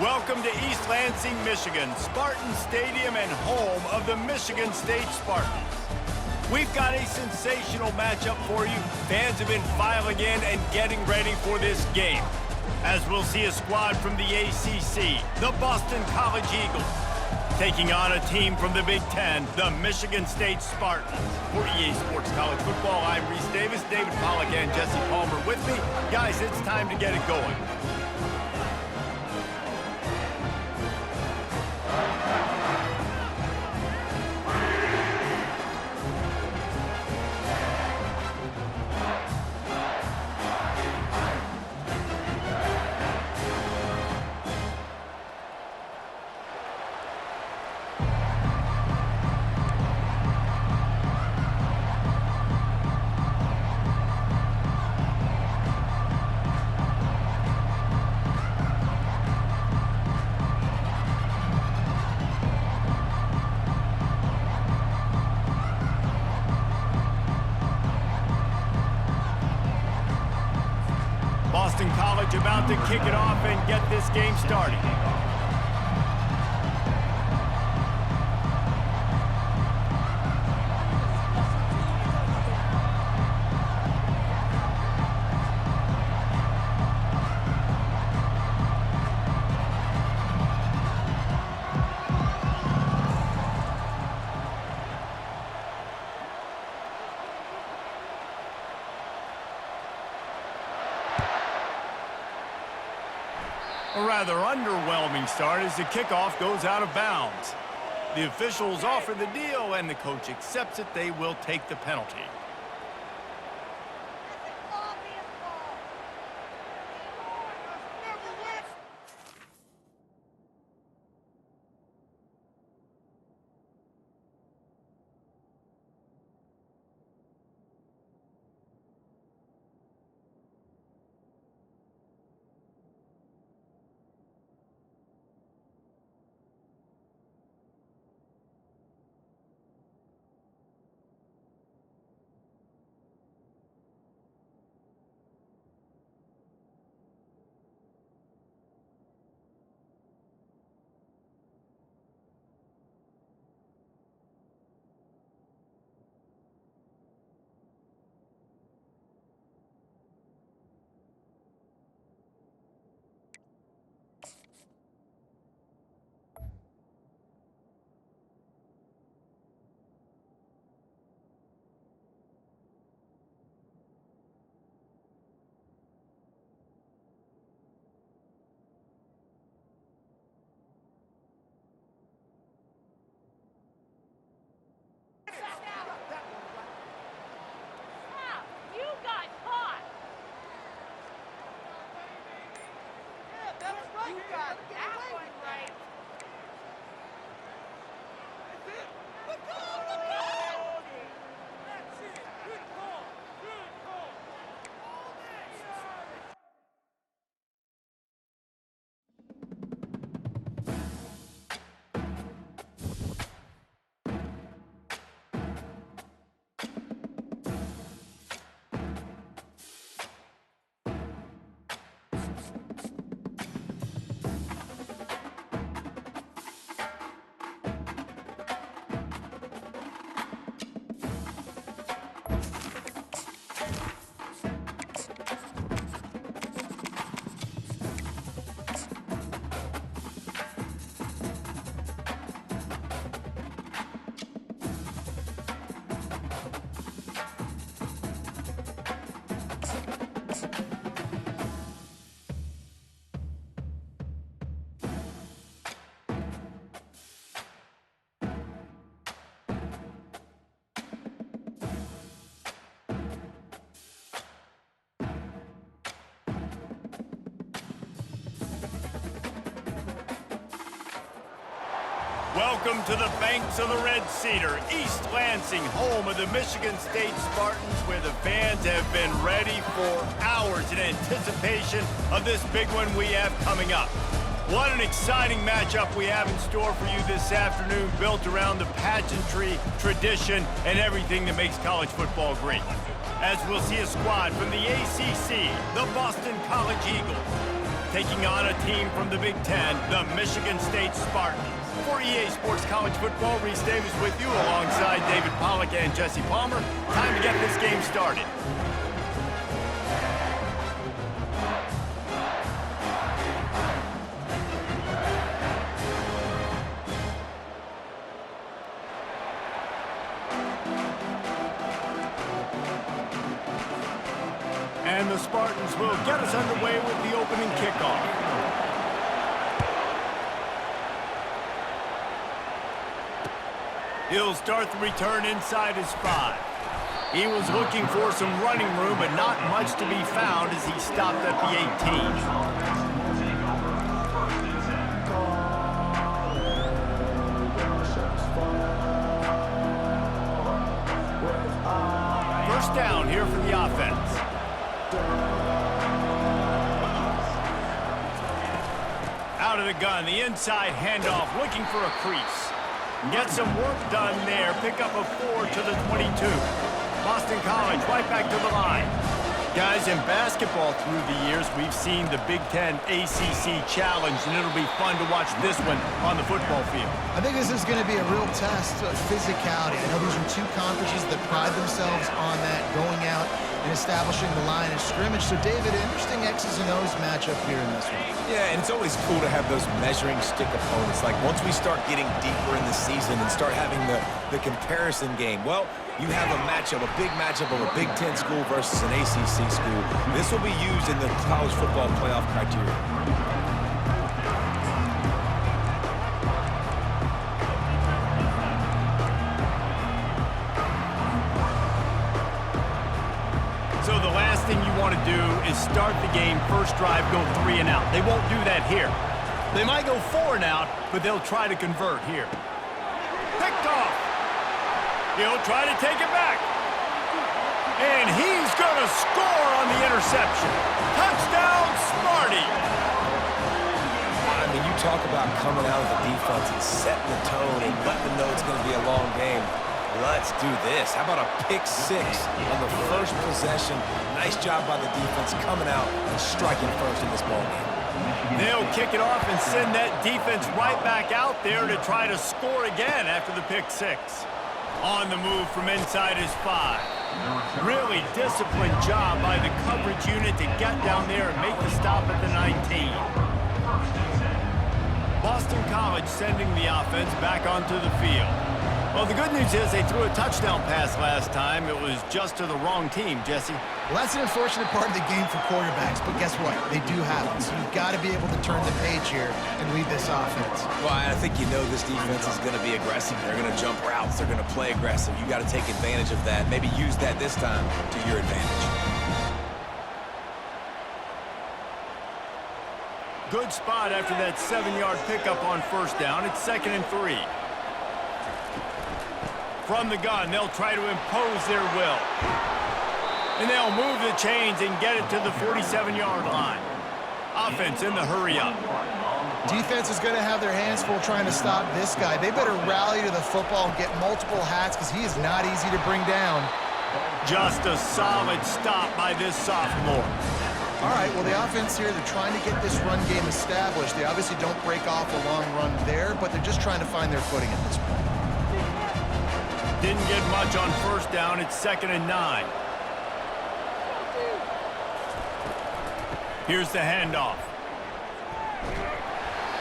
Welcome to East Lansing, Michigan, Spartan Stadium and home of the Michigan State Spartans. We've got a sensational matchup for you. Fans have been filing in and getting ready for this game, as we'll see a squad from the ACC, the Boston College Eagles, taking on a team from the Big Ten, the Michigan State Spartans. For EA Sports College Football, I'm Reese Davis, David Pollack, and Jesse Palmer with me. Guys, it's time to get it going. Boston College about to kick it off and get this game started. A rather underwhelming start as the kickoff goes out of bounds. The officials offer the deal, and the coach accepts it. They will take the penalty. Welcome to the banks of the Red Cedar, East Lansing, home of the Michigan State Spartans, where the fans have been ready for hours in anticipation of this big one we have coming up. What an exciting matchup we have in store for you this afternoon, built around the pageantry, tradition, and everything that makes college football great. As we'll see a squad from the ACC, the Boston College Eagles, taking on a team from the Big Ten, the Michigan State Spartans. For EA Sports College Football, Reese Davis with you alongside David Pollack and Jesse Palmer. Time to get this game started. And the Spartans will get us underway with the opening kickoff. He'll start the return inside his 5. He was looking for some running room, but not much to be found as he stopped at the 18. First down here for the offense. Out of the gun, the inside handoff, looking for a crease. Get some work done there. Pick up a 4 to the 22. Boston College right back to the line. Guys, in basketball through the years, we've seen the Big Ten ACC Challenge, and it'll be fun to watch this one on the football field. I think this is going to be a real test of physicality. I know these are two conferences that pride themselves on that, going out and establishing the line of scrimmage. So, David, interesting X's and O's matchup here in this one. Yeah, and it's always cool to have those measuring stick opponents. Like, once we start getting deeper in the season and start having the comparison game, well, you have a matchup, a big matchup of a Big Ten school versus an ACC school. This will be used in the college football playoff criteria. So the last thing you want to do is start the game, first drive, go 3 and out. They won't do that here. They might go 4 and out, but they'll try to convert here. Picked off. He'll try to take it back. And he's going to score on the interception. Touchdown, Sparty. I mean, you talk about coming out of the defense and setting the tone and letting them know it's going to be a long game. Let's do this. How about a pick 6 on the first possession? Nice job by the defense coming out and striking first in this ball game. They'll kick it off and send that defense right back out there to try to score again after the pick 6. On the move from inside his 5. Really disciplined job by the coverage unit to get down there and make the stop at the 19. Boston College sending the offense back onto the field. Well, the good news is they threw a touchdown pass last time. It was just to the wrong team, Jesse. Well, that's an unfortunate part of the game for quarterbacks, but guess what? They do have it. So you've got to be able to turn the page here and lead this offense. Well, I think you know this defense is going to be aggressive. They're going to jump routes. They're going to play aggressive. You got to take advantage of that. Maybe use that this time to your advantage. Good spot after that 7-yard pickup on first down. It's 2nd and 3. From the gun, they'll try to impose their will. And they'll move the chains and get it to the 47-yard line. Offense in the hurry-up. Defense is going to have their hands full trying to stop this guy. They better rally to the football and get multiple hats because he is not easy to bring down. Just a solid stop by this sophomore. All right, well, the offense here, they're trying to get this run game established. They obviously don't break off a long run there, but they're just trying to find their footing at this point. Didn't get much on first down. It's 2nd and 9. Here's the handoff.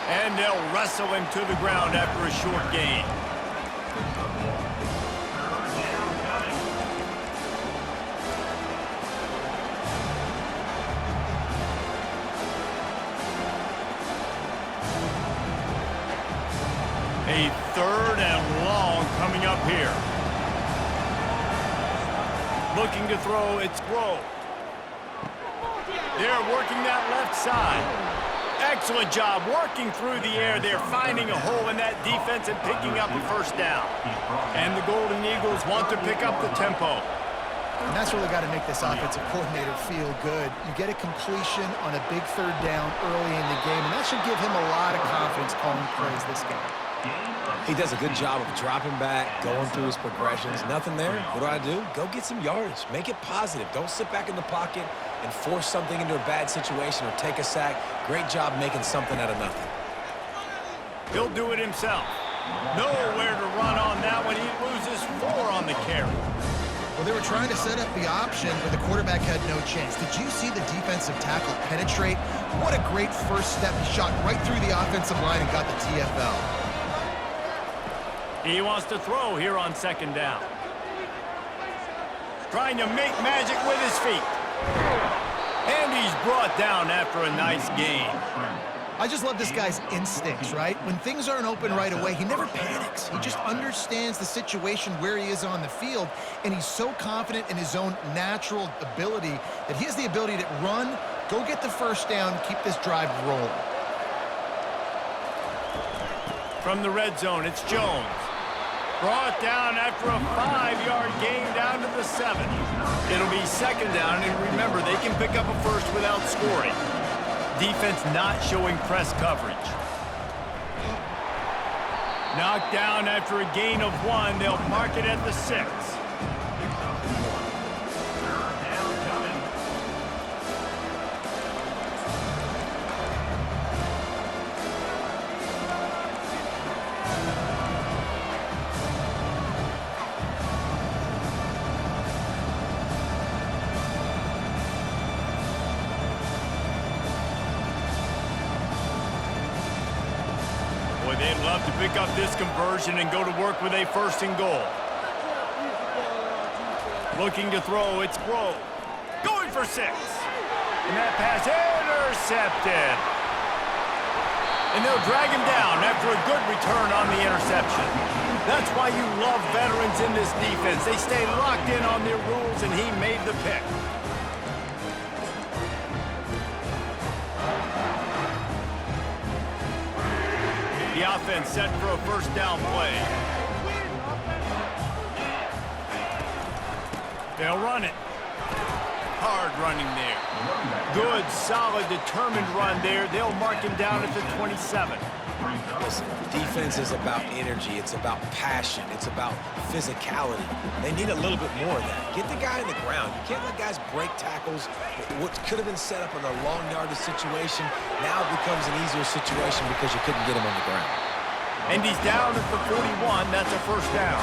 And they'll wrestle him to the ground after a short gain. A 3rd and long coming up here. Looking to throw, it's Grove. They're working that left side. Excellent job working through the air. They're finding a hole in that defense and picking up a first down. And the Golden Eagles want to pick up the tempo. And that's really got to make this offensive coordinator feel good. You get a completion on a big 3rd down early in the game, and that should give him a lot of confidence calling plays this game. He does a good job of dropping back, going through his progressions. Nothing there. What do? Go get some yardage. Make it positive. Don't sit back in the pocket and force something into a bad situation or take a sack. Great job making something out of nothing. He'll do it himself. Nowhere to run on that one. He loses 4 on the carry. Well, they were trying to set up the option, but the quarterback had no chance. Did you see the defensive tackle penetrate? What a great first step. He shot right through the offensive line and got the TFL. He wants to throw here on 2nd down. Trying to make magic with his feet. And he's brought down after a nice gain. I just love this guy's instincts, right? When things aren't open right away, he never panics. He just understands the situation where he is on the field, and he's so confident in his own natural ability that he has the ability to run, go get the first down, keep this drive rolling. From the red zone, it's Jones. Brought down after a 5-yard gain down to the 7. It'll be 2nd down, and remember, they can pick up a first without scoring. Defense not showing press coverage. Knocked down after a gain of 1. They'll mark it at the 6. They'd love to pick up this conversion and go to work with a 1st and goal. Looking to throw, it's Grove. Going for 6. And that pass intercepted. And they'll drag him down after a good return on the interception. That's why you love veterans in this defense. They stay locked in on their rules, and he made the pick. The offense set for a 1st down play. They'll run it. Hard running there. Good, solid, determined run there. They'll mark him down at the 27. Listen, defense is about energy. It's about passion. It's about physicality. They need a little bit more of that. Get the guy in the ground. You can't let guys break tackles. What could have been set up in a long yardage situation now becomes an easier situation because you couldn't get him on the ground. And he's down at the 41. That's a 1st down.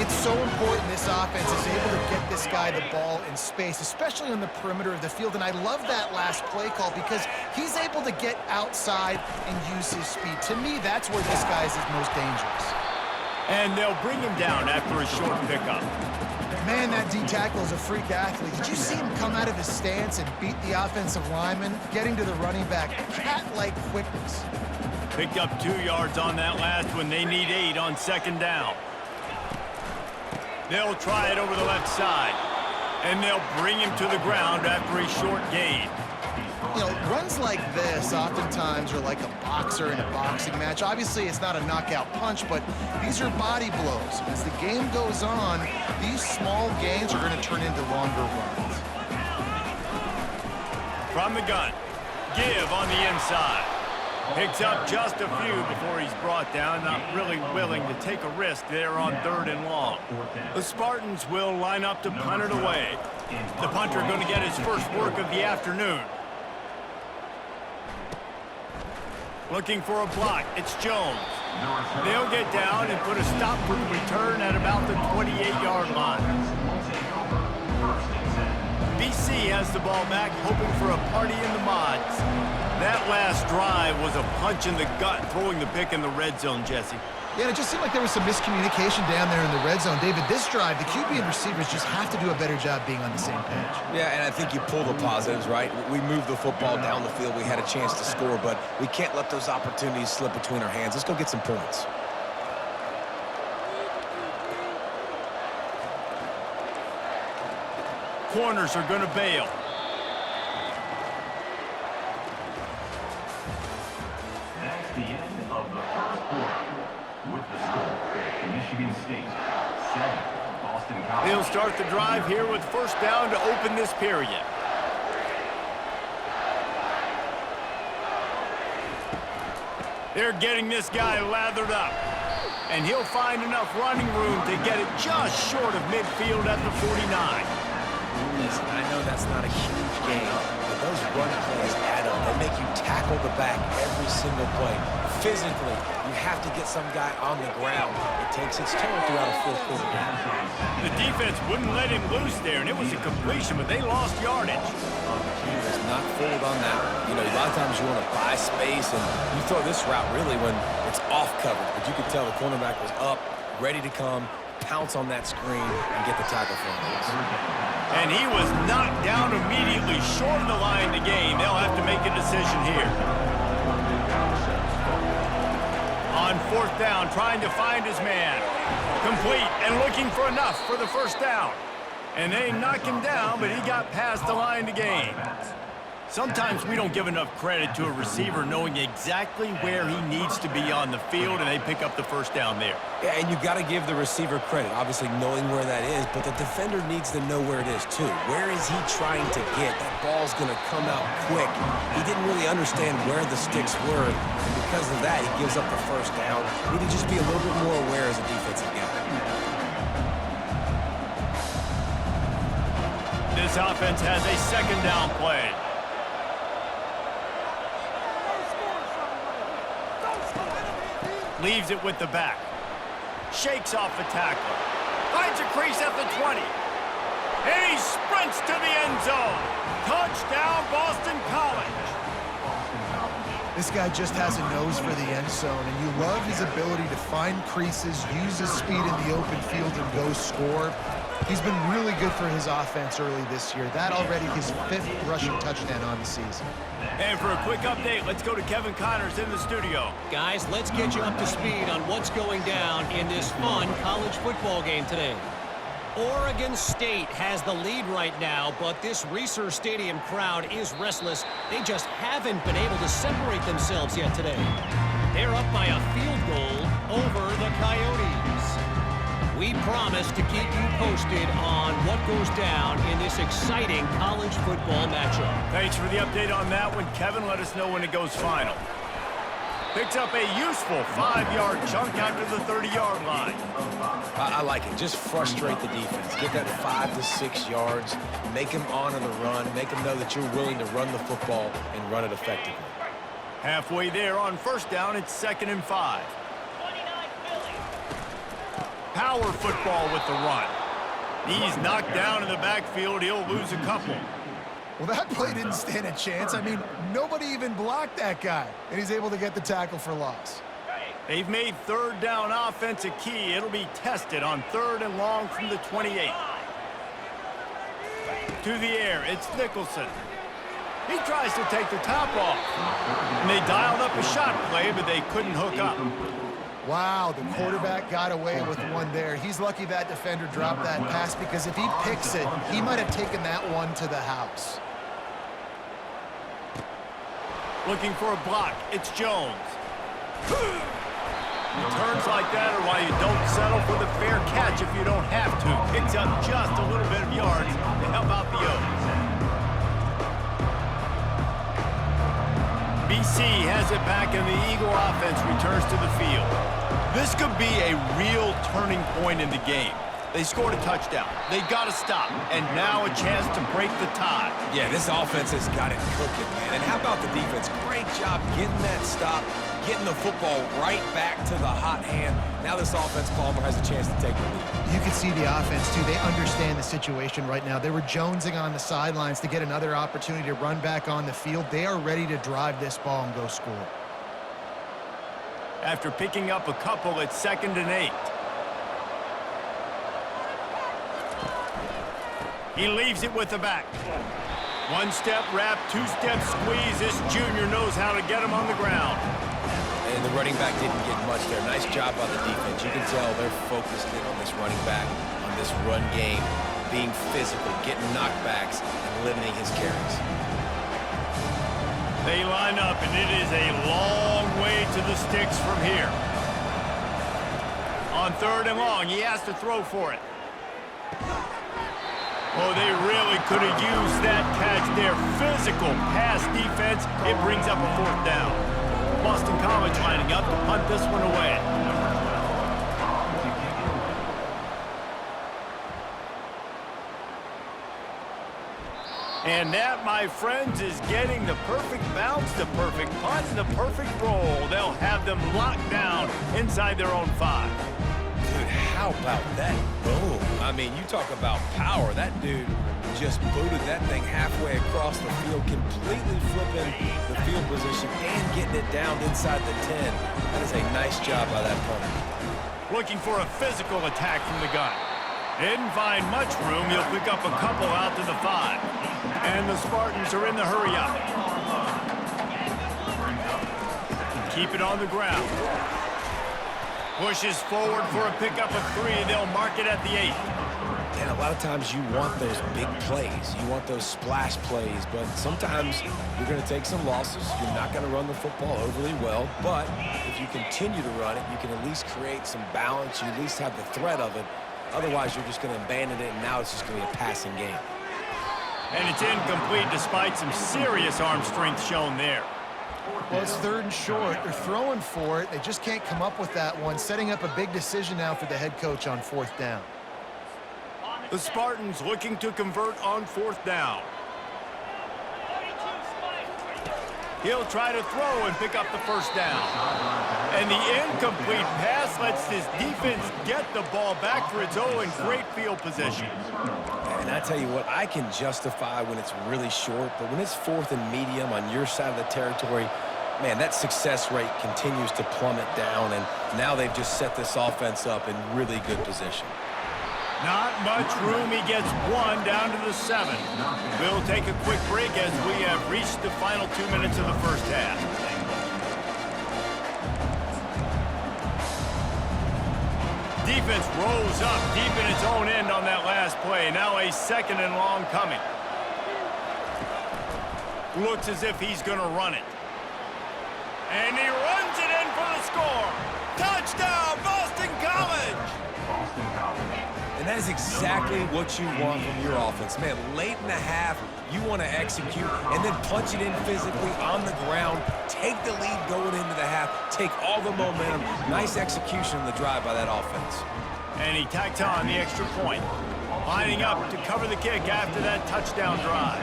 It's so important this offense is able to get this guy the ball in space, especially on the perimeter of the field. And I love that last play call because he's able to get outside and use his speed. To me, that's where this guy is his most dangerous. And they'll bring him down after a short pickup. Man, that D-tackle is a freak athlete. Did you see him come out of his stance and beat the offensive lineman, getting to the running back? Cat-like quickness. Picked up 2 yards on that last one. They need 8 on 2nd down. They'll try it over the left side. And they'll bring him to the ground after a short gain. You know, runs like this oftentimes are like a boxer in a boxing match. Obviously, it's not a knockout punch, but these are body blows. As the game goes on, these small gains are going to turn into longer runs. From the gun, give on the inside. Picks up just a few before he's brought down. Not really willing to take a risk there on 3rd and long. The Spartans will line up to punt it away. The punter going to get his first work of the afternoon. Looking for a block. It's Jones. They'll get down and put a stop for the return at about the 28-yard line. BC has the ball back, hoping for a party in the mods. That last drive was a punch in the gut, throwing the pick in the red zone, Jesse. Yeah, it just seemed like there was some miscommunication down there in the red zone. David, this drive, the QB and receivers just have to do a better job being on the same page. Yeah, and I think you pull the positives, right? We moved the football down the field. We had a chance to score, but we can't let those opportunities slip between our hands. Let's go get some points. Corners are going to bail. That's the end of the 1st quarter. With the score, Michigan State 7, Boston College. They'll start the drive here with 1st down to open this period. They're getting this guy lathered up. And he'll find enough running room to get it just short of midfield at the 49. Listen, I know that's not a huge game, but those run plays add up. They make you tackle the back every single play. Physically, you have to get some guy on the ground. It takes its toll throughout a fourth quarter game. The defense wouldn't let him loose there, and it was a completion, but they lost yardage. He was not fooled on that one. You know, a lot of times you want to buy space, and you throw this route really when it's off coverage. But you could tell the cornerback was up, ready to come, pounce on that screen, and get the tackle for him. And he was knocked down immediately short of the line to gain. They'll have to make a decision here. On fourth down, trying to find his man. Complete and looking for enough for the first down. And they knock him down, but he got past the line to gain. Sometimes we don't give enough credit to a receiver knowing exactly where he needs to be on the field, and they pick up the first down there. Yeah, and you got to give the receiver credit, obviously knowing where that is, but the defender needs to know where it is too. Where is he trying to get? That ball's going to come out quick. He didn't really understand where the sticks were, and because of that, he gives up the first down. You need to just be a little bit more aware as a defensive guy. This offense has a second down play. Leaves it with the back. Shakes off the tackler. Finds a crease at the 20. And he sprints to the end zone. Touchdown, Boston College. This guy just has a nose for the end zone, and you love his ability to find creases, use his speed in the open field, and go score. He's been really good for his offense early this year. That already his 5th rushing touchdown on the season. And for a quick update, let's go to Kevin Connors in the studio. Guys, let's get you up to speed on what's going down in this fun college football game today. Oregon State has the lead right now, but this Reser Stadium crowd is restless. They just haven't been able to separate themselves yet today. They're up by a field goal over the Coyotes. We promise to keep you posted on what goes down in this exciting college football matchup. Thanks for the update on that one, Kevin. Let us know when it goes final. Picks up a useful 5-yard chunk after the 30-yard line. I like it. Just frustrate the defense. Get that 5 to 6 yards. Make them honor the run. Make them know that you're willing to run the football and run it effectively. Halfway there on first down, it's 2nd and 5. Power football with the run. He's knocked down in the backfield. He'll lose a couple. Well, that play didn't stand a chance. I mean, nobody even blocked that guy, and he's able to get the tackle for loss. They've made third down offense a key. It'll be tested on 3rd and long from the 28. To the air, it's Nicholson. He tries to take the top off. And they dialed up a shot play, but they couldn't hook up. Wow, the quarterback got away with one there. He's lucky that defender dropped that pass, because if he picks it, he might have taken that one to the house. Looking for a block, it's Jones. Returns like that are why you don't settle for the fair catch if you don't have to. Picks up just a little bit of yards to help out the O's. BC has it back, and the Eagle offense returns to the field. This could be a real turning point in the game. They scored a touchdown. They got to stop, and now a chance to break the tie. Yeah, this offense has got it cooking, man. And how about the defense? Great job getting that stop, getting the football right back to the hot hand. Now this offense, Palmer, has a chance to take the lead. You can see the offense, too. They understand the situation right now. They were jonesing on the sidelines to get another opportunity to run back on the field. They are ready to drive this ball and go score. After picking up a couple, it's 2nd and 8. He leaves it with the back. 1-step wrap, 2-step squeeze. This junior knows how to get him on the ground. And the running back didn't get much there. Nice job by the defense. You can tell they're focused in on this running back, on this run game, being physical, getting knockbacks, and limiting his carries. They line up, and it is a long way to the sticks from here. On 3rd and long, he has to throw for it. Oh, they really could have used that catch there. Physical pass defense. It brings up a 4th down. Boston College lining up to punt this one away. And that, my friends, is getting the perfect bounce, the perfect punt, and the perfect roll. They'll have them locked down inside their own 5. Dude, how about that boom? I mean, you talk about power. That dude just booted that thing halfway across the field, completely flipping the field position and getting it down inside the 10. That is a nice job by that punter. Looking for a physical attack from the gun. Didn't find much room. He'll pick up a couple out to the 5. And the Spartans are in the hurry up. Keep it on the ground. Pushes forward for a pickup of 3. They'll mark it at the 8. And a lot of times you want those big plays. You want those splash plays. But sometimes you're going to take some losses. You're not going to run the football overly well. But if you continue to run it, you can at least create some balance. You at least have the threat of it. Otherwise, you're just going to abandon it, and now it's just going to be a passing game. And it's incomplete despite some serious arm strength shown there. Well, it's 3rd and short. They're throwing for it. They just can't come up with that one, setting up a big decision now for the head coach on 4th down. The Spartans looking to convert on 4th down. He'll try to throw and pick up the 1st down. And the incomplete pass lets this defense get the ball back for its own in great field position. And I tell you what, I can justify when it's really short, but when it's 4th and medium on your side of the territory, man, that success rate continues to plummet down, and now they've just set this offense up in really good position. Not much room. He gets 1 down to the 7. We'll take a quick break as we have reached the final 2 minutes of the first half. Defense rolls up deep in its own end on that last play. Now a 2nd and long coming. Looks as if he's going to run it. And he runs it in for the score. Touchdown, Boston College! Boston College. And that is exactly what you want from your offense. Man, late in the half, you want to execute and then punch it in physically on the ground, take the lead going into the half, take all the momentum. Nice execution on the drive by that offense. And he tacks on the extra point. Lining up to cover the kick after that touchdown drive.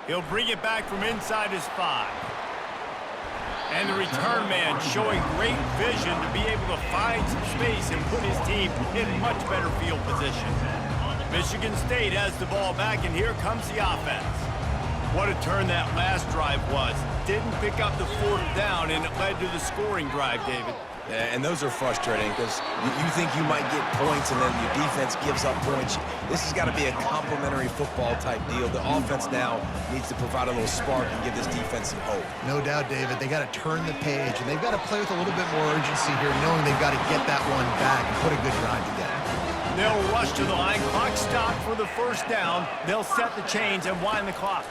He'll bring it back from inside his 5. And the return man showing great vision to be able to find some space and put his team in much better field position. Michigan State has the ball back, and here comes the offense. What a turn that last drive was. Didn't pick up the 4th down, and it led to the scoring drive, David. Yeah, and those are frustrating because you think you might get points and then your defense gives up points. This has got to be a complementary football type deal. The offense now needs to provide a little spark and give this defense some hope. No doubt, David. They got to turn the page, and they've got to play with a little bit more urgency here, knowing they've got to get that one back and put a good drive together. They'll rush to the line. Clock stop for the 1st down. They'll set the chains and wind the clock.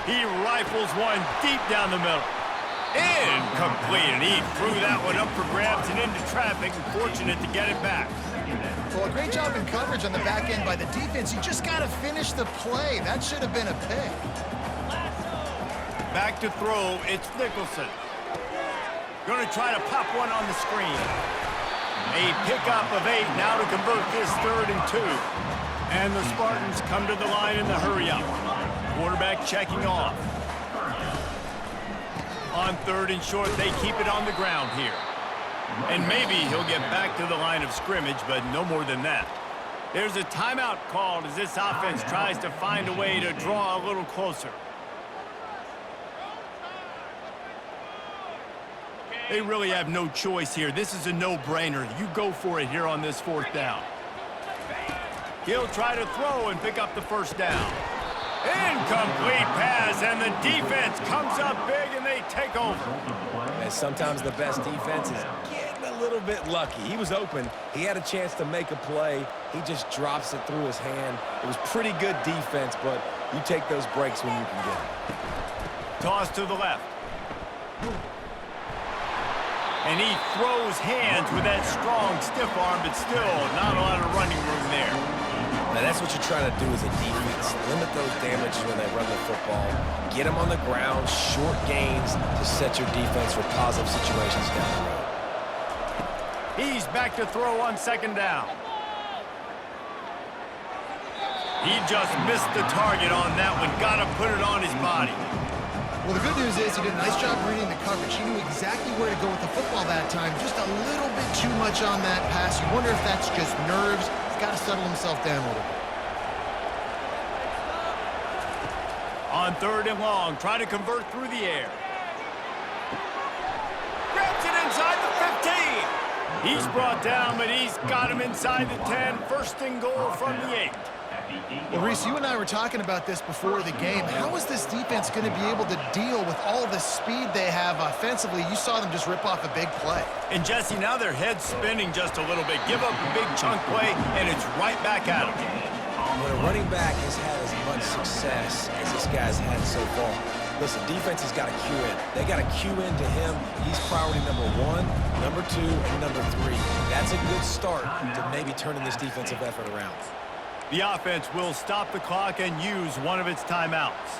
He rifles one deep down the middle. Incomplete, and he threw that one up for grabs and into traffic, and fortunate to get it back. Well, a great job in coverage on the back end by the defense. You just got to finish the play. That should have been a pick. Back to throw, it's Nicholson. Going to try to pop one on the screen. A pickup of 8 now to convert this 3rd and 2. And the Spartans come to the line in the hurry-up. Quarterback checking off. On 3rd and short, they keep it on the ground here. And maybe he'll get back to the line of scrimmage, but no more than that. There's a timeout called as this offense tries to find a way to draw a little closer. They really have no choice here. This is a no-brainer. You go for it here on this 4th down. He'll try to throw and pick up the 1st down. Incomplete pass, and the defense comes up big, and they take over. And sometimes the best defense is getting a little bit lucky. He was open. He had a chance to make a play. He just drops it through his hand. It was pretty good defense, but you take those breaks when you can get them. Toss to the left. And he throws hands with that strong, stiff arm, but still not a lot of running room there. Now, that's what you're trying to do as a defense. Limit those damages when they run the football. Get them on the ground, short gains to set your defense for positive situations down the road. He's back to throw on second down. He just missed the target on that one. Got to put it on his body. Well, the good news is he did a nice job reading the coverage. He knew exactly where to go with the football that time. Just a little bit too much on that pass. You wonder if that's just nerves. He's got to settle himself down a little bit. On third and long, try to convert through the air. Grabs it inside the 15. He's brought down, but he's got him inside the 10. First and goal from the 8. Well, Reese, you and I were talking about this before the game. How is this defense going to be able to deal with all the speed they have offensively? You saw them just rip off a big play. And, Jesse, now their head's spinning just a little bit. Give up a big chunk play, and it's right back at them. When a running back has had as much success as this guy's had so far, listen, defense has got to cue in. They got to cue in to him. He's priority number 1, number 2, and number 3. That's a good start to maybe turning this defensive effort around. The offense will stop the clock and use one of its timeouts.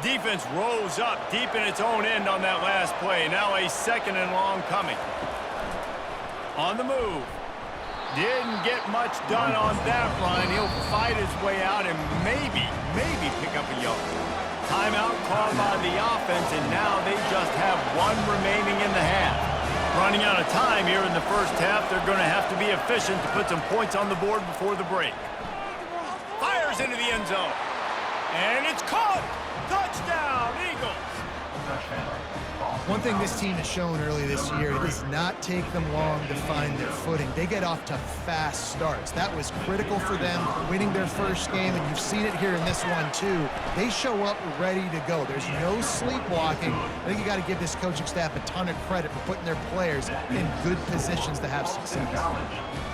Defense rose up deep in its own end on that last play. Now a second and long coming. On the move. Didn't get much done on that run. He'll fight his way out and maybe pick up a yard. Timeout called by the offense, and now they just have one remaining in the half. Running out of time here in the first half, they're going to have to be efficient to put some points on the board before the break. Fires into the end zone. And it's caught. Touchdown, Eagles. One thing this team has shown early this year, it does not take them long to find their footing. They get off to fast starts. That was critical for them, winning their first game, and you've seen it here in this one too. They show up ready to go. There's no sleepwalking. I think you got to give this coaching staff a ton of credit for putting their players in good positions to have success.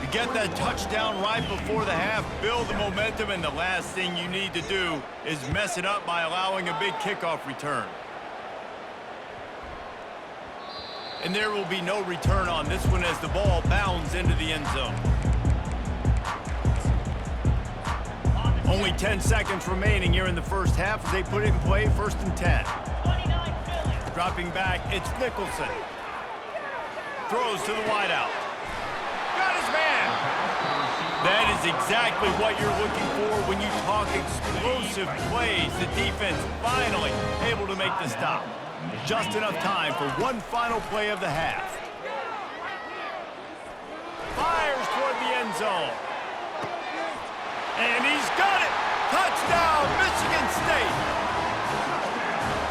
You get that touchdown right before the half, build the momentum, and the last thing you need to do is mess it up by allowing a big kickoff return. And there will be no return on this one as the ball bounds into the end zone. Only 10 seconds remaining here in the first half as they put it in play, 1st and 10. Dropping back, it's Nicholson. Throws to the wideout. Got his man. That is exactly what you're looking for when you talk explosive plays. The defense finally able to make the stop. Just enough time for one final play of the half. Fires toward the end zone. And he's got it! Touchdown, Michigan State!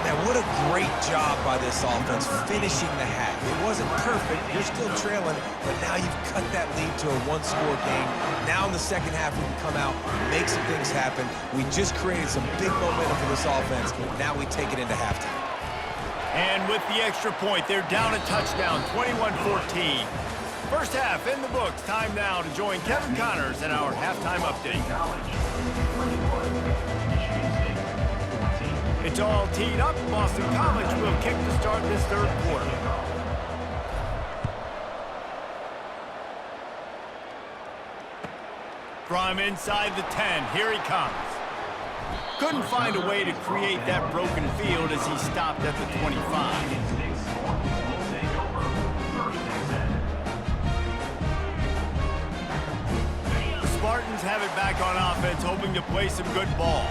Now, what a great job by this offense finishing the half. It wasn't perfect. You're still trailing, but now you've cut that lead to a one-score game. Now in the second half, we can come out, make some things happen. We just created some big momentum for this offense. Now we take it into halftime. And with the extra point, they're down a touchdown, 21-14. First half in the books. Time now to join Kevin Connors in our halftime update. It's all teed up. Boston College will kick to start this third quarter. From inside the 10, here he comes. Couldn't find a way to create that broken field as he stopped at the 25. The Spartans have it back on offense, hoping to play some good ball.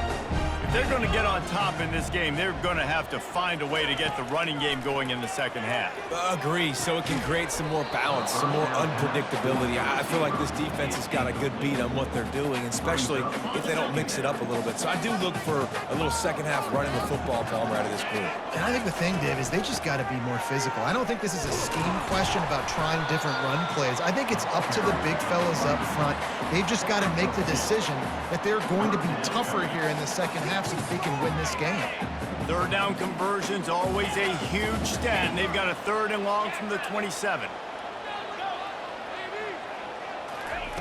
If they're going to get on top in this game, they're going to have to find a way to get the running game going in the second half. Agree, so it can create some more balance, some more unpredictability. I feel like this defense has got a good beat on what they're doing, especially if they don't mix it up a little bit. So I do look for a little second half running the football Palmer out of this group. And I think the thing, Dave, is they just got to be more physical. I don't think this is a scheme question about trying different run plays. I think it's up to the big fellas up front. They've just got to make the decision that they're going to be tougher here in the second half so that they can win this game. Third down conversion's always a huge stat, and they've got a 3rd and long from the 27.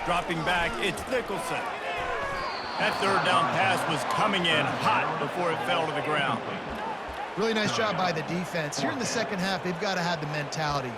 Dropping back, it's Nicholson. That 3rd down pass was coming in hot before it fell to the ground. Really nice job by the defense. Here in the second half, they've got to have the mentality.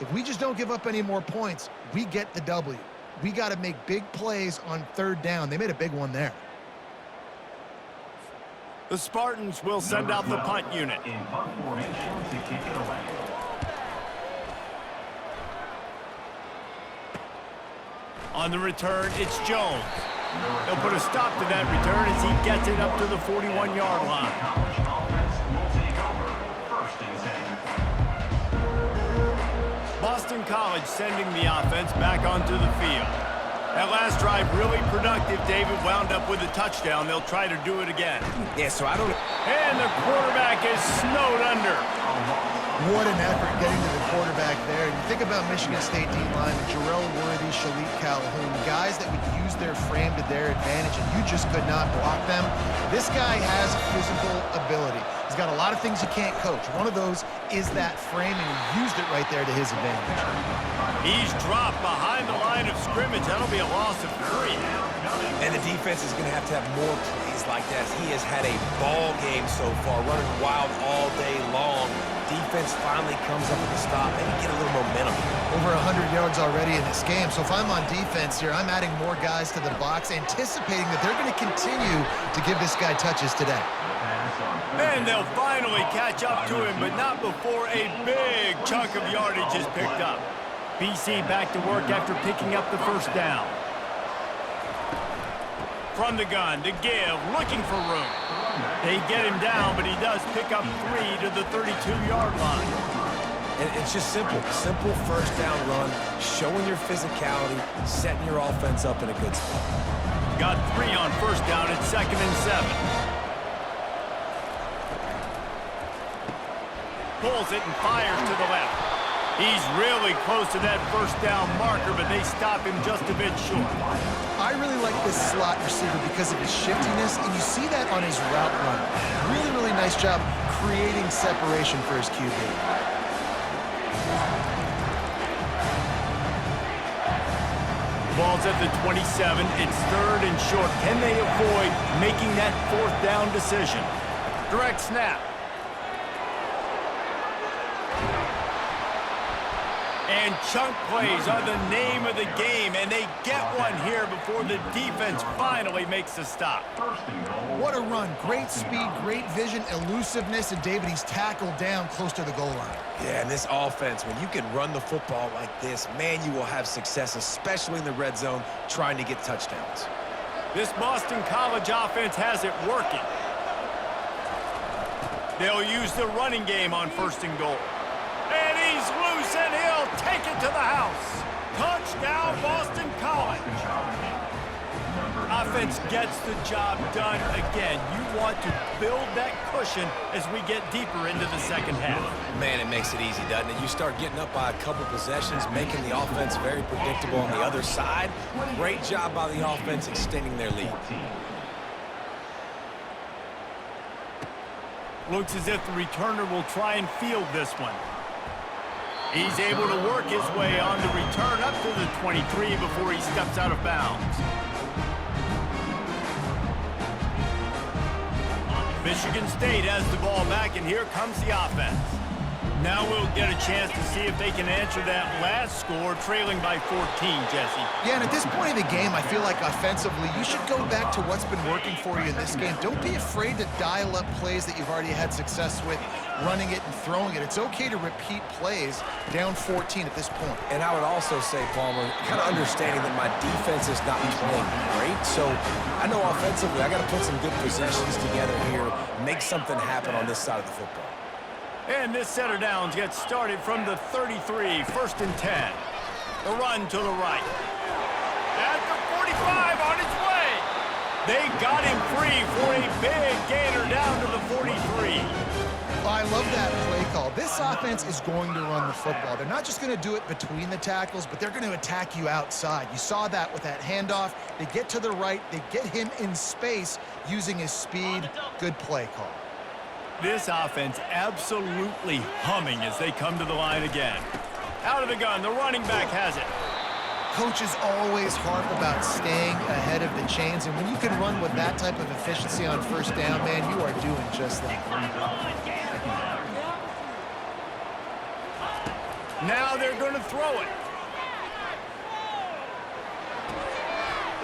If we just don't give up any more points, we get the W. We got to make big plays on third down. They made a big one there. The Spartans will send out the punt unit. In punt formation to kick it away. On the return, it's Jones. He'll put a stop to that return as he gets it up to the 41-yard line. College offense will take over. First and 10. Boston College sending the offense back onto the field. That last drive really productive. David wound up with a touchdown. They'll try to do it again. Yeah, so I don't... And the quarterback is snowed under. What an effort getting to the quarterback there. You think about Michigan State D-line, Jarrell Worthy, Shalik Calhoun, guys that would use their frame to their advantage, and you just could not block them. This guy has physical ability. He's got a lot of things you can't coach. One of those is that frame, and he used it right there to his advantage. He's dropped behind the line of scrimmage. That'll be a loss of 3. And the defense is going to have more plays like that. He has had a ball game so far, running wild all day long. Defense finally comes up with a stop, and you get a little momentum here. Over 100 yards already in this game. So if I'm on defense here, I'm adding more guys to the box, anticipating that they're going to continue to give this guy touches today. And they'll finally catch up to him, but not before a big chunk of yardage is picked up. BC back to work after picking up the first down. From the gun, to give, looking for room. They get him down, but he does pick up 3 to the 32-yard line. And it's just simple. Simple first down run, showing your physicality, setting your offense up in a good spot. Got 3 on first down at 2nd and 7. Pulls it and fires to the left. He's really close to that first down marker, but they stop him just a bit short. I really like this slot receiver because of his shiftiness, and you see that on his route run. Really, really nice job creating separation for his QB. Ball's at the 27. It's 3rd and short. Can they avoid making that 4th down decision? Direct snap. And chunk plays are the name of the game, and they get one here before the defense finally makes a stop. What a run. Great speed, great vision, elusiveness, and David, he's tackled down close to the goal line. Yeah, and this offense, when you can run the football like this, man, you will have success, especially in the red zone, trying to get touchdowns. This Boston College offense has it working. They'll use the running game on 1st and goal. And he's loose, and he'll take it to the house. Touchdown, Boston College. Offense gets the job done again. You want to build that cushion as we get deeper into the second half. Man, it makes it easy, doesn't it? You start getting up by a couple possessions, making the offense very predictable on the other side. Great job by the offense extending their lead. Looks as if the returner will try and field this one. He's able to work his way on the return up to the 23 before he steps out of bounds. Michigan State has the ball back, and here comes the offense. Now we'll get a chance to see if they can answer that last score, trailing by 14, Jesse. Yeah, and at this point in the game, I feel like offensively, you should go back to what's been working for you in this game. Don't be afraid to dial up plays that you've already had success with, running it and throwing it. It's okay to repeat plays down 14 at this point. And I would also say, Palmer, kind of understanding that my defense is not playing great, so I know offensively I got to put some good possessions together here, make something happen on this side of the football. And this set of downs gets started from the 33, 1st and 10. The run to the right. At the 45 on its way. They got him free for a big gainer down to the 43. I love that play call. This offense is going to run the football. They're not just going to do it between the tackles, but they're going to attack you outside. You saw that with that handoff. They get to the right. They get him in space using his speed. Good play call. This offense absolutely humming as they come to the line again. Out of the gun, the running back has it. Coaches always harp about staying ahead of the chains, and when you can run with that type of efficiency on 1st down, man, you are doing just that. Now they're going to throw it.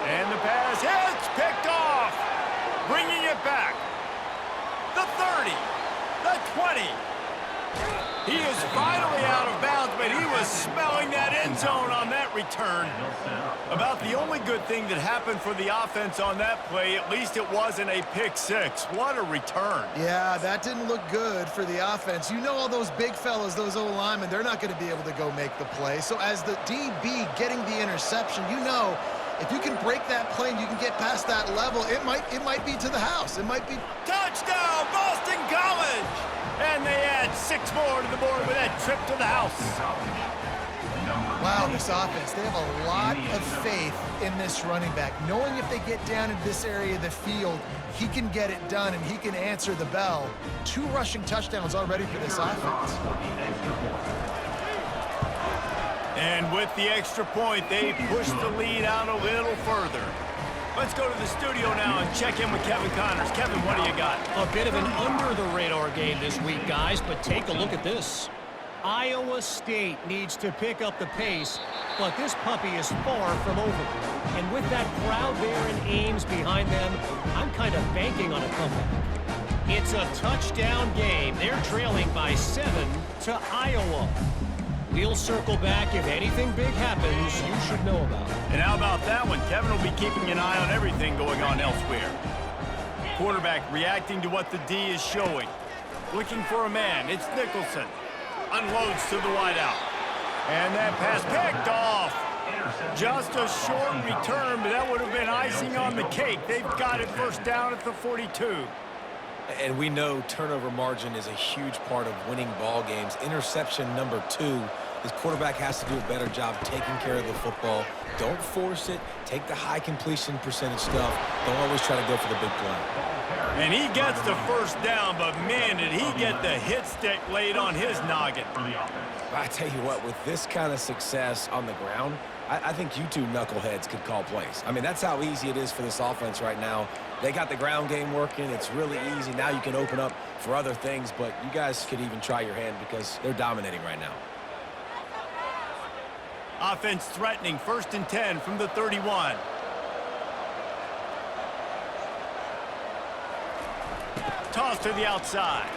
And the pass hits, picked off. Bringing it back. The 30, the 20. He is finally out of bounds, but he was smelling that end zone on that return. About the only good thing that happened for the offense on that play, at least it wasn't a pick six. What a return. Yeah, that didn't look good for the offense. You know all those big fellas, those O-linemen, they're not going to be able to go make the play. So as the DB getting the interception, you know, if you can break that play and you can get past that level, it might be to the house. It might be Touchdown, Boston College! And they add 6 more to the board with that trip to the house. Wow, this offense, they have a lot of faith in this running back. Knowing if they get down in this area of the field, he can get it done and he can answer the bell. 2 rushing touchdowns already for this offense. And with the extra point, they push the lead out a little further. Let's go to the studio now and check in with Kevin Connors. Kevin, what do you got? A bit of an under-the-radar game this week, guys, but take a look at this. Iowa State needs to pick up the pace, but this puppy is far from over. And with that crowd there in Ames behind them, I'm kind of banking on a comeback. It's a touchdown game. They're trailing by 7 to Iowa. We'll circle back if anything big happens you should know about. And how about that one? Kevin will be keeping an eye on everything going on elsewhere. Quarterback reacting to what the D is showing. Looking for a man. It's Nicholson. Unloads to the wideout. And that pass picked off. Just a short return, but that would have been icing on the cake. They've got it first down at the 42. And we know turnover margin is a huge part of winning ball games. Interception number 2. This quarterback has to do a better job taking care of the football. Don't force it. Take the high completion percentage stuff. Don't always try to go for the big play. And he gets the first down, but man, did he get the hit stick laid on his noggin. I tell you what, with this kind of success on the ground, I think you two knuckleheads could call plays. I mean, that's how easy it is for this offense right now. They got the ground game working. It's really easy. Now you can open up for other things, but you guys could even try your hand because they're dominating right now. Offense threatening, 1st and 10 from the 31. Toss to the outside.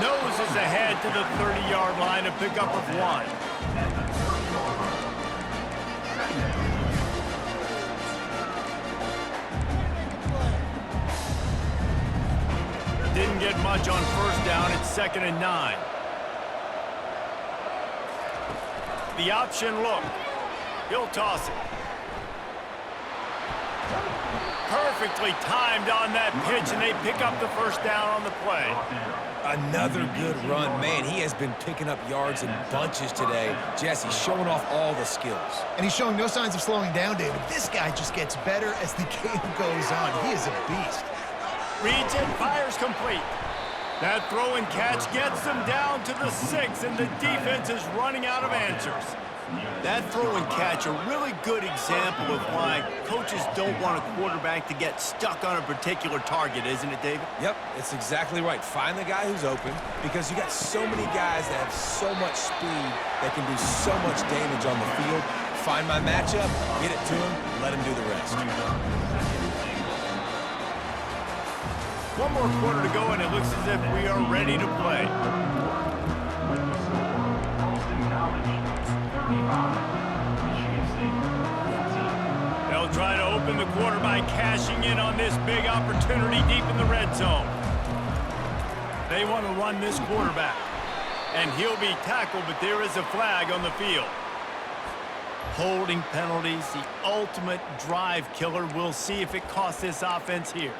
Noses ahead to the 30-yard line, a pickup of 1. Didn't get much on first down. It's 2nd and 9. The option look. He'll toss it. Perfectly timed on that pitch, and they pick up the first down on the play. Another good run. Man, he has been picking up yards in bunches today. Jesse showing off all the skills. And he's showing no signs of slowing down, David. This guy just gets better as the game goes on. He is a beast. Reads and fires complete. That throw and catch gets them down to the 6, and the defense is running out of answers. That throw and catch, a really good example of why coaches don't want a quarterback to get stuck on a particular target, isn't it, David? Yep, it's exactly right. Find the guy who's open because you got so many guys that have so much speed that can do so much damage on the field. Find my matchup, get it to him, let him do the rest. 1 more quarter to go, and it looks as if we are ready to play. They'll try to open the quarter by cashing in on this big opportunity deep in the red zone. They want to run this quarterback, and he'll be tackled, but there is a flag on the field. Holding penalties, the ultimate drive killer. We'll see if it costs this offense here.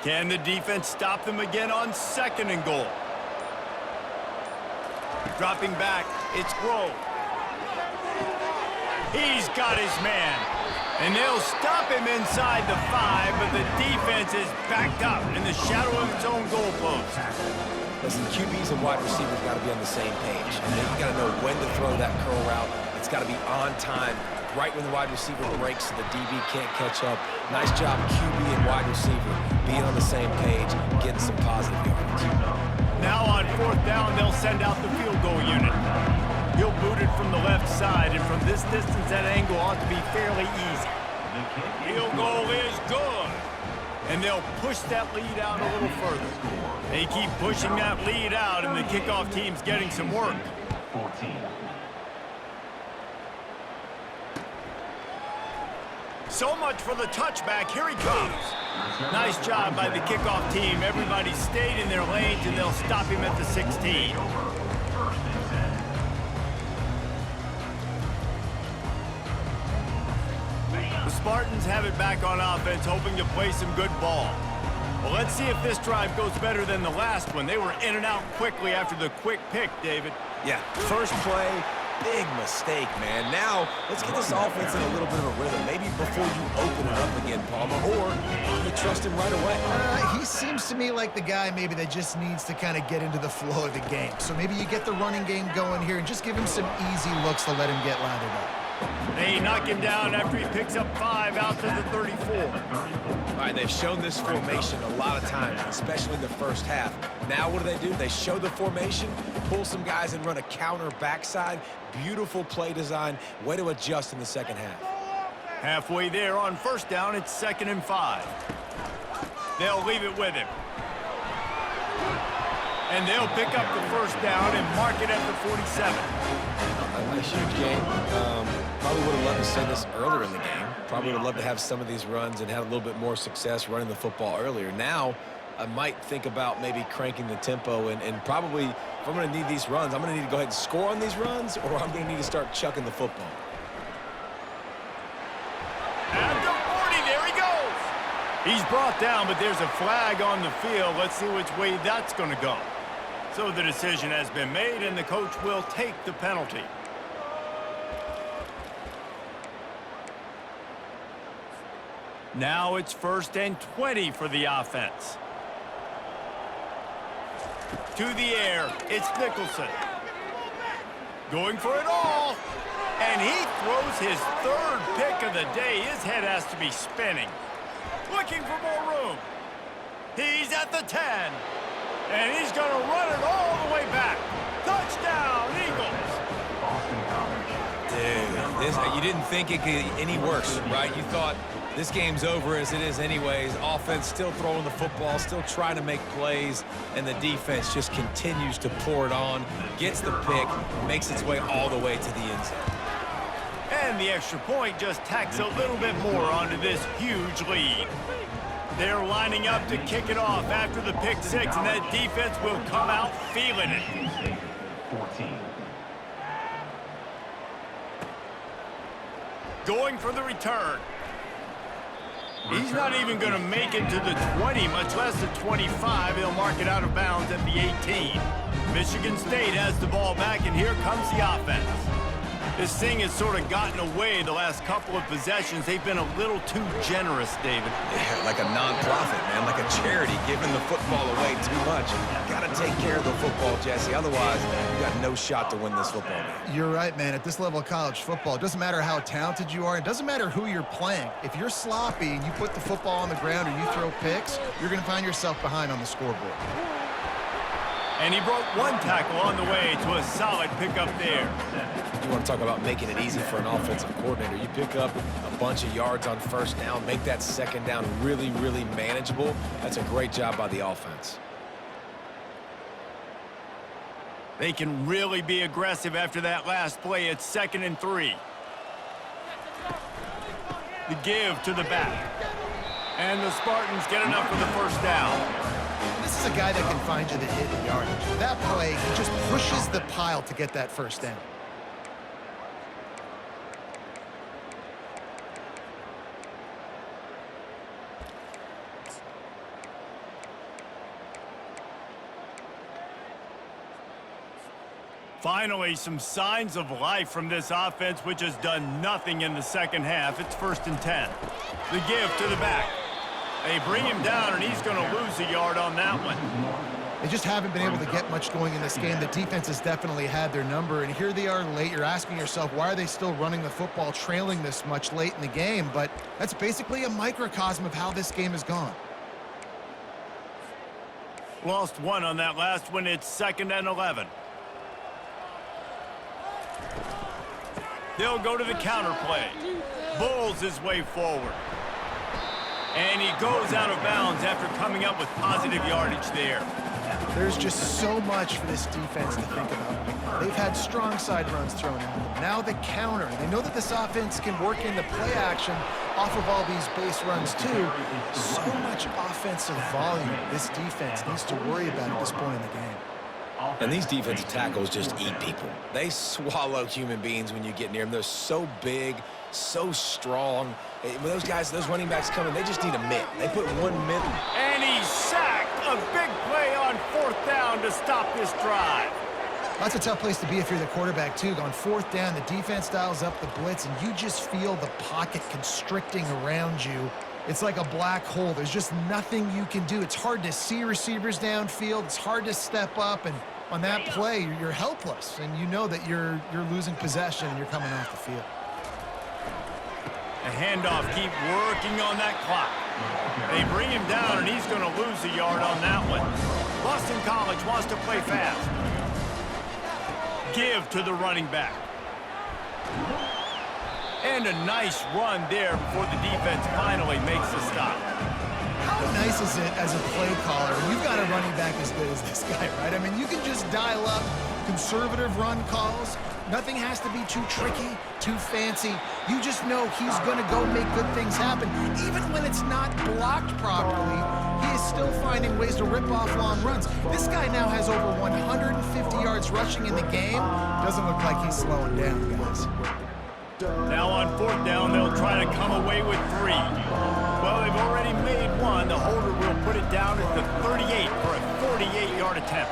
Can the defense stop them again on 2nd and goal? Dropping back, it's Grove. He's got his man. And they'll stop him inside the 5, but the defense is backed up in the shadow of its own goalpost. Listen, QBs and wide receivers got to be on the same page. And then you got to know when to throw that curl route. It's got to be on time, right when the wide receiver breaks so the DB can't catch up. Nice job, QB and wide receiver, being on the same page, getting some positive yards. Now on 4th down, they'll send out the field goal unit. He'll boot it from the left side, and from this distance, that angle ought to be fairly easy. Field goal is good. And they'll push that lead out a little further. They keep pushing that lead out, and the kickoff team's getting some work. 14. So much for the touchback. Here he comes. Nice job by the kickoff team. Everybody stayed in their lanes, and they'll stop him at the 16. The Spartans have it back on offense, hoping to play some good ball. Well, let's see if this drive goes better than the last one. They were in and out quickly after the quick pick, David. Yeah, first play, big mistake, man. Now, let's get this offense in a little bit of a rhythm. Maybe before you open it up again, Palmer, or you trust him right away. He seems to me like the guy maybe that just needs to kind of get into the flow of the game. So maybe you get the running game going here and just give him some easy looks to let him get lathered up. They knock him down after he picks up 5 out to the 34. All right, they've shown this formation a lot of times, especially in the first half. Now what do? They show the formation, pull some guys and run a counter backside. Beautiful play design. Way to adjust in the second half. Halfway there on 1st down, it's 2nd and 5. They'll leave it with him. And they'll pick up the 1st down and mark it at the 47. A huge game. Probably would have loved to see this earlier in the game. Probably would have loved to have some of these runs and have a little bit more success running the football earlier. Now, I might think about maybe cranking the tempo and probably, if I'm going to need these runs, I'm going to need to go ahead and score on these runs, or I'm going to need to start chucking the football. At the 40, there he goes. He's brought down, but there's a flag on the field. Let's see which way that's going to go. So the decision has been made, and the coach will take the penalty. Now it's 1st and 20 for the offense. To the air, it's Nicholson. Going for it all. And he throws his 3rd pick of the day. His head has to be spinning. Looking for more room. He's at the 10. And he's going to run it all the way back. Touchdown, Eagles. Dude, you didn't think it could get any worse, right? You thought this game's over as it is anyways. Offense still throwing the football, still trying to make plays, and the defense just continues to pour it on, gets the pick, makes its way all the way to the end zone. And the extra point just tacks a little bit more onto this huge lead. They're lining up to kick it off after the pick 6, and that defense will come out feeling it. 14. Going for the return. He's not even going to make it to the 20, much less the 25. He'll mark it out of bounds at the 18. Michigan State has the ball back, and here comes the offense. This thing has sort of gotten away the last couple of possessions.Ey've been a little too generous, David. Yeah, like a non-profit, man, like a charity, giving the football away too much. Got to take care of the football, Jesse. Otherwise, you got no shot to win this football game. You're right, man. At this level of college football, it doesn't matter how talented you are. It doesn't matter who you're playing. If you're sloppy and you put the football on the ground or you throw picks, you're going to find yourself behind on the scoreboard. And he broke 1 tackle on the way to a solid pickup there. You want to talk about making it easy for an offensive coordinator. You pick up a bunch of yards on 1st down, make that 2nd down really, really manageable. That's a great job by the offense. They can really be aggressive after that last play. It's 2nd and 3. The give to the back. And the Spartans get enough for the 1st down. This is a guy that can find you the hidden yardage. That play, he just pushes the pile to get that 1st down. Finally, some signs of life from this offense, which has done nothing in the second half. It's 1st and 10. The give to the back. They bring him down, and he's going to lose a yard on that one. They just haven't been able to get much going in this game. The defense has definitely had their number, and here they are late. You're asking yourself, why are they still running the football, trailing this much late in the game? But that's basically a microcosm of how this game has gone. Lost one on that last one. It's 2nd and 11. They'll go to the counter play. Bulls his way forward. And he goes out of bounds after coming up with positive yardage there. There's just so much for this defense to think about. They've had strong side runs thrown at them. Now the counter. They know that this offense can work in the play action off of all these base runs too. So much offensive volume this defense needs to worry about at this point in the game. And these defensive tackles just eat people. They swallow human beings when you get near them. They're so big, so strong. When those guys, those running backs come in, they just need a mitt. They put one mitt. And he's sacked. A big play on 4th down to stop this drive. That's a tough place to be if you're the quarterback, too. On 4th down, the defense dials up the blitz, and you just feel the pocket constricting around you. It's like a black hole. There's just nothing you can do. It's hard to see receivers downfield. It's hard to step up, and on that play, you're helpless, and you know that you're losing possession and you're coming off the field. A handoff, keep working on that clock. They bring him down, and he's going to lose a yard on that one. Boston College wants to play fast. Give to the running back. And a nice run there before the defense finally makes a stop. How nice is it as a play caller when you've got a running back as good as this guy, right? I mean, you can just dial up conservative run calls. Nothing has to be too tricky, too fancy. You just know he's going to go make good things happen. Even when it's not blocked properly, he is still finding ways to rip off long runs. This guy now has over 150 yards rushing in the game. Doesn't look like he's slowing down, guys. Now on 4th down, they'll try to come away with 3. Well, they've already made one. The holder will put it down at the 38 for a 48-yard attempt.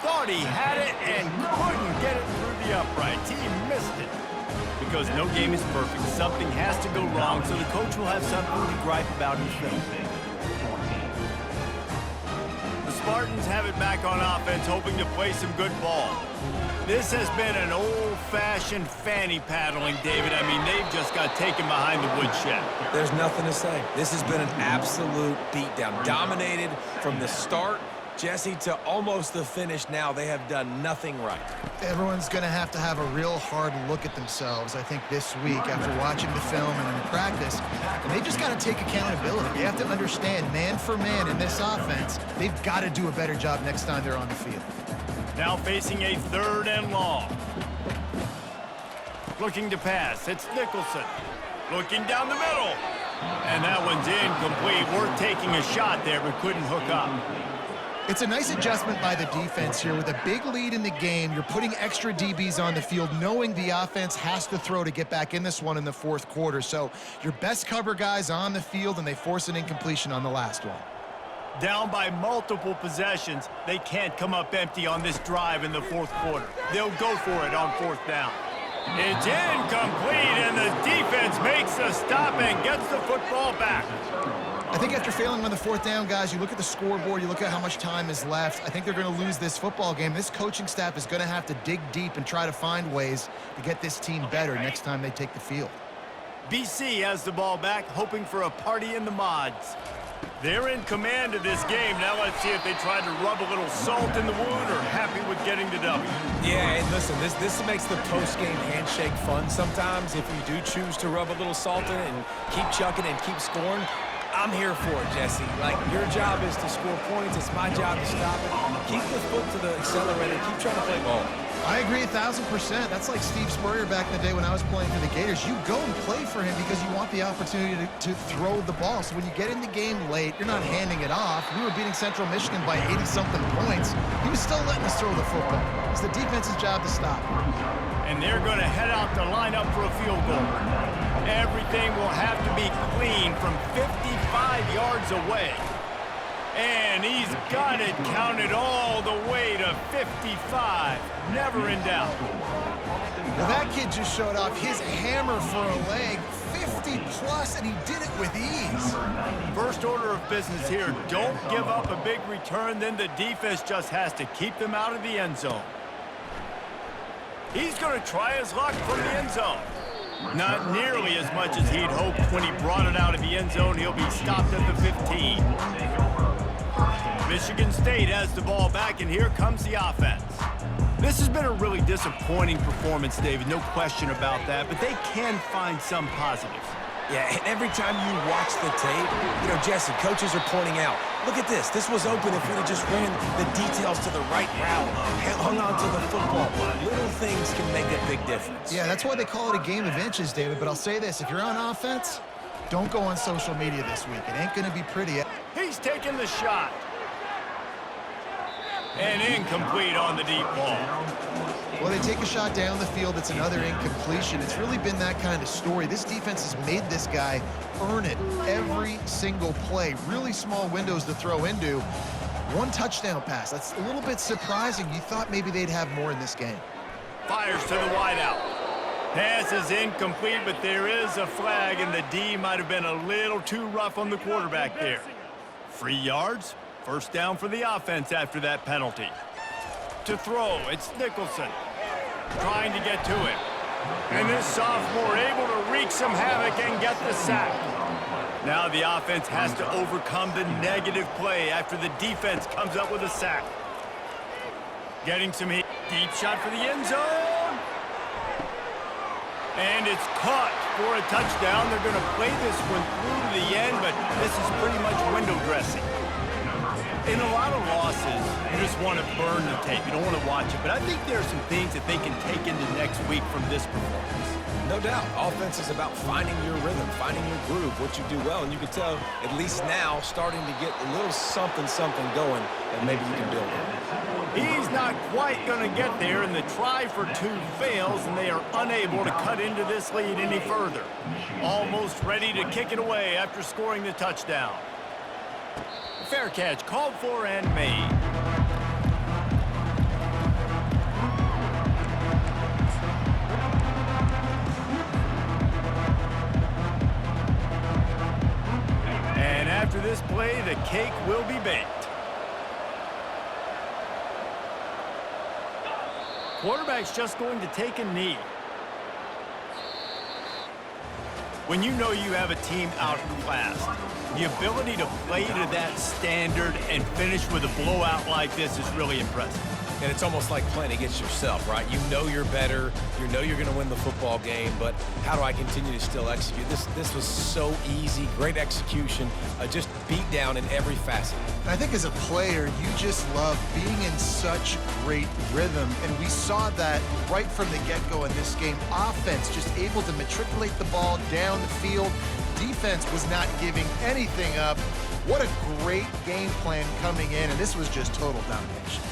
Thought he had it and couldn't get it through the uprights. He missed it. Because no game is perfect, something has to go wrong, so the coach will have something to gripe about in film. The Spartans have it back on offense, hoping to play some good ball. This has been an old-fashioned fanny paddling, David. I mean, they've just got taken behind the woodshed. There's nothing to say. This has been an absolute beatdown. Dominated from the start, Jesse, to almost the finish now. They have done nothing right. Everyone's going to have a real hard look at themselves, I think, this week after watching the film and in practice. And they've just got to take accountability. They have to understand, man for man in this offense, they've got to do a better job next time they're on the field. Now facing a 3rd and long. Looking to pass. It's Nicholson. Looking down the middle. And that one's incomplete. Worth taking a shot there, but couldn't hook up. It's a nice adjustment by the defense here. With a big lead in the game, you're putting extra DBs on the field, knowing the offense has to throw to get back in this one in the 4th quarter. So your best cover guys on the field, and they force an incompletion on the last one. Down by multiple possessions, they can't come up empty on this drive in the 4th quarter. They'll go for it on 4th down. It's incomplete, and the defense makes the stop and gets the football back. I think after failing on the 4th down, guys, you look at the scoreboard, you look at how much time is left. I think they're going to lose this football game. This coaching staff is going to have to dig deep and try to find ways to get this team better next time they take the field. BC has the ball back, hoping for a party in the mods. They're in command of this game. Now let's see if they try to rub a little salt in the wound or happy with getting the W. Yeah, and listen, this makes the post-game handshake fun sometimes if you do choose to rub a little salt in it and keep chucking and keep scoring. I'm here for it, Jesse. Like, your job is to score points. It's my job to stop it. Keep the foot to the accelerator. Keep trying to play ball. I agree 1,000%. That's like Steve Spurrier back in the day when I was playing for the Gators. You go and play for him because you want the opportunity to throw the ball. So when you get in the game late, you're not handing it off. We were beating Central Michigan by 80-something points. He was still letting us throw the football. It's the defense's job to stop. And they're going to head out to line up for a field goal. Everything will have to be clean from 55 yards away. And he's got it counted all the way to 55. Never in doubt. Well, that kid just showed off his hammer for a leg, 50 plus, and he did it with ease. First order of business here, don't give up a big return, then the defense just has to keep them out of the end zone. He's going to try his luck from the end zone. Not nearly as much as he'd hoped when he brought it out of the end zone. He'll be stopped at the 15. Michigan State has the ball back, and here comes the offense. This has been a really disappointing performance, David, no question about that, but they can find some positives. Yeah, and every time you watch the tape, you know, Jesse, coaches are pointing out, look at this. This was open if we'd have just ran the details to the right route, hung on to the football. Little things can make a big difference. Yeah, that's why they call it a game of inches, David. But I'll say this, if you're on offense, don't go on social media this week. It ain't going to be pretty. He's taking the shot. And incomplete on the deep ball. Well, they take a shot down the field. It's another incompletion. It's really been that kind of story. This defense has made this guy earn it every single play. Really small windows to throw into. One touchdown pass. That's a little bit surprising. You thought maybe they'd have more in this game. Fires to the wideout. Pass is incomplete, but there is a flag, and the D might have been a little too rough on the quarterback there. 3 yards. First down for the offense after that penalty. To throw, it's Nicholson. Trying to get to it. And this sophomore able to wreak some havoc and get the sack. Now the offense has to overcome the negative play after the defense comes up with a sack. Getting some heat. Deep shot for the end zone. And it's caught for a touchdown. They're going to play this one through to the end, but this is pretty much window dressing. In a lot of losses, you just want to burn the tape. You don't want to watch it. But I think there are some things that they can take into next week from this performance. No doubt. Offense is about finding your rhythm, finding your groove, what you do well. And you can tell, at least now, starting to get a little something going that maybe you can build on. He's not quite going to get there, and the try for two fails, and they are unable to cut into this lead any further. Almost ready to kick it away after scoring the touchdown. Fair catch called for and made. And after this play, the cake will be baked. Quarterback's just going to take a knee. When you know you have a team outclassed, the ability to play to that standard and finish with a blowout like this is really impressive. And it's almost like playing against yourself, right? You know you're better. You know you're going to win the football game, but how do I continue to still execute? This was so easy, great execution, just beat down in every facet. And I think as a player, you just love being in such great rhythm, and we saw that right from the get-go in this game. Offense just able to matriculate the ball down the field. Defense was not giving anything up. What a great game plan coming in, and this was just total domination.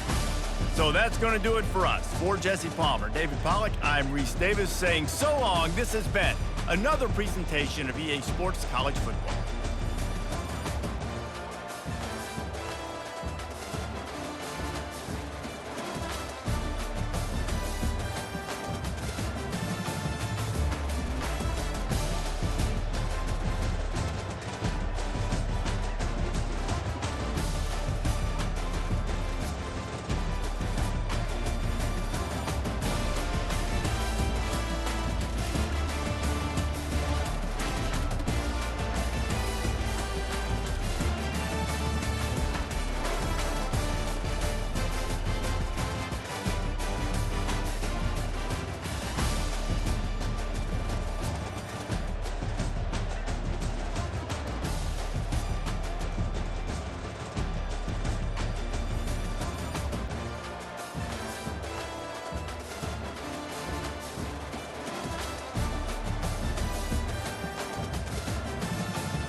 So that's going to do it for us. For Jesse Palmer, David Pollack, I'm Reese Davis saying so long. This has been another presentation of EA Sports College Football.